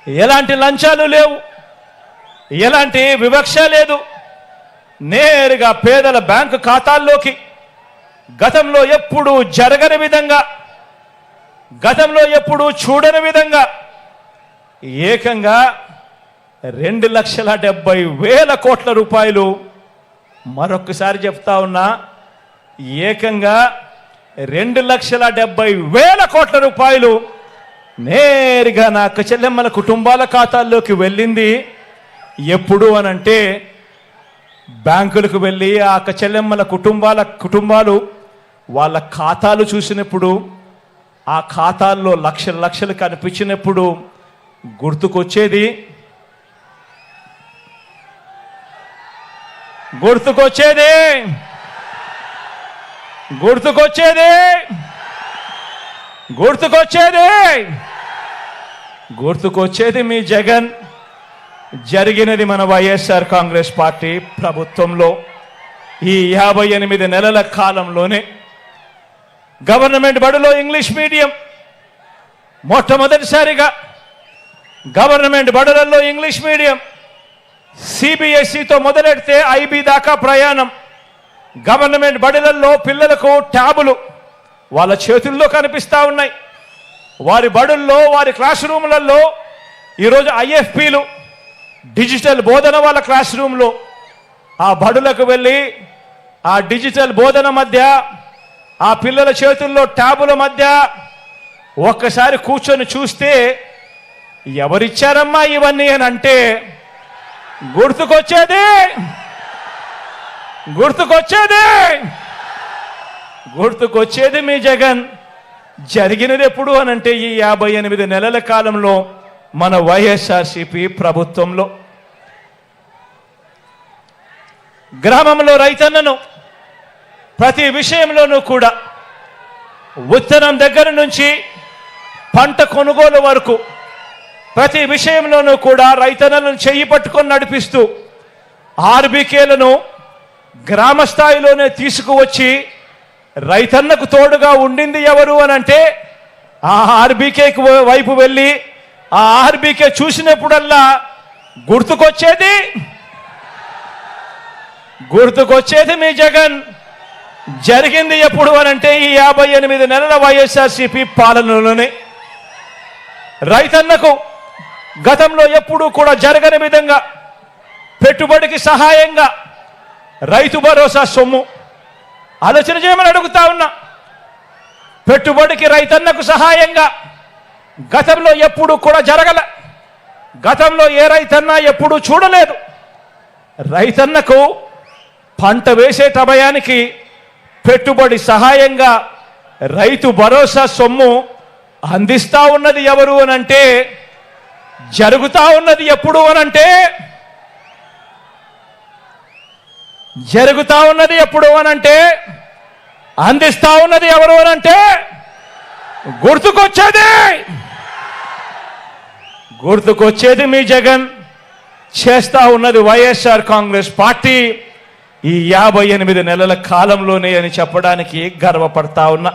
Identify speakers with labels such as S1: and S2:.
S1: ఎలాంటి లంచాలు లేవు, ఎలాంటి వివక్ష లేదు. నేరుగా పేదల బ్యాంకు ఖాతాల్లోకి గతంలో ఎప్పుడూ జరగని విధంగా, గతంలో ఎప్పుడూ చూడని విధంగా ఏకంగా 2,70,000 కోట్ల రూపాయలు, మరొకసారి చెప్తా ఉన్నా, ఏకంగా 2,70,000 కోట్ల రూపాయలు నేరుగా నా అక్క చెల్లెమ్మల కుటుంబాల ఖాతాల్లోకి వెళ్ళింది. ఎప్పుడు అనంటే బ్యాంకులకు వెళ్ళి ఆ అక్క చెల్లెమ్మల కుటుంబాలు వాళ్ళ ఖాతాలు చూసినప్పుడు, ఆ ఖాతాల్లో లక్షలు లక్షలు కనిపించినప్పుడు గుర్తుకొచ్చేది మీ జగన్. జరిగినది మన వైఎస్ఆర్ కాంగ్రెస్ పార్టీ ప్రభుత్వంలో ఈ 58 నెలల కాలంలోనే గవర్నమెంట్ బడిలో ఇంగ్లీష్ మీడియం మొట్టమొదటిసారిగా గవర్నమెంట్ బడులలో ఇంగ్లీష్ మీడియం సిబిఎస్ఈతో మొదలెడితే ఐబీ దాకా ప్రయాణం. గవర్నమెంట్ బడులలో పిల్లలకు ట్యాబులు వాళ్ళ చేతుల్లో కనిపిస్తూ ఉన్నాయి. వారి బడుల్లో, వారి క్లాస్ రూములలో ఈరోజు ఐఎఫ్పీలు, డిజిటల్ బోధన వాళ్ళ క్లాస్ రూమ్లో. ఆ బడులకు వెళ్ళి ఆ డిజిటల్ బోధన మధ్య, ఆ పిల్లల చేతుల్లో ట్యాబుల మధ్య ఒక్కసారి కూర్చొని చూస్తే ఎవరిచ్చారమ్మా ఇవన్నీ అని అంటే గుర్తుకొచ్చేది మీ జగన్. జరిగినది ఎప్పుడు అనంటే ఈ 58 నెలల కాలంలో మన వైఎస్ఆర్సీపీ ప్రభుత్వంలో. గ్రామంలో రైతన్నను ప్రతి విషయంలోనూ కూడా, విత్తనం దగ్గర నుంచి పంట కొనుగోలు వరకు ప్రతి విషయంలోనూ కూడా రైతన్నలను చెయ్యి పట్టుకొని నడిపిస్తూ ఆర్బీకేలను గ్రామ స్థాయిలోనే తీసుకువచ్చి రైతన్నకు తోడుగా ఉండింది ఎవరు అనంటే ఆ ఆర్బీకేకి వైపు వెళ్ళి ఆ ఆర్బీకే చూసినప్పుడల్లా గుర్తుకొచ్చేది మీ జగన్. జరిగింది ఎప్పుడు అనంటే ఈ 58 నెలల వైఎస్ఆర్సీపీ పాలనలోనే. రైతన్నకు గతంలో ఎప్పుడూ కూడా జరగని విధంగా పెట్టుబడికి సహాయంగా రైతు భరోసా సొమ్ము ఆలోచన చేయమని అడుగుతా ఉన్నా. పెట్టుబడికి రైతన్నకు సహాయంగా గతంలో ఎప్పుడూ కూడా జరగల. గతంలో ఏ రైతన్నా ఎప్పుడూ చూడలేదు. రైతన్నకు పంట వేసే సమయానికి పెట్టుబడి సహాయంగా రైతు భరోసా సొమ్ము అందిస్తా ఉన్నది ఎవరు అనంటే, జరుగుతా ఉన్నది ఎప్పుడు అనంటే, అందిస్తా ఉన్నది ఎవరు అనంటే గుర్తుకొచ్చేది మీ జగన్. చేస్తా ఉన్నది వైఎస్ఆర్ కాంగ్రెస్ పార్టీ ఈ 58 నెలల కాలంలోనే అని చెప్పడానికి గర్వపడతా ఉన్నా.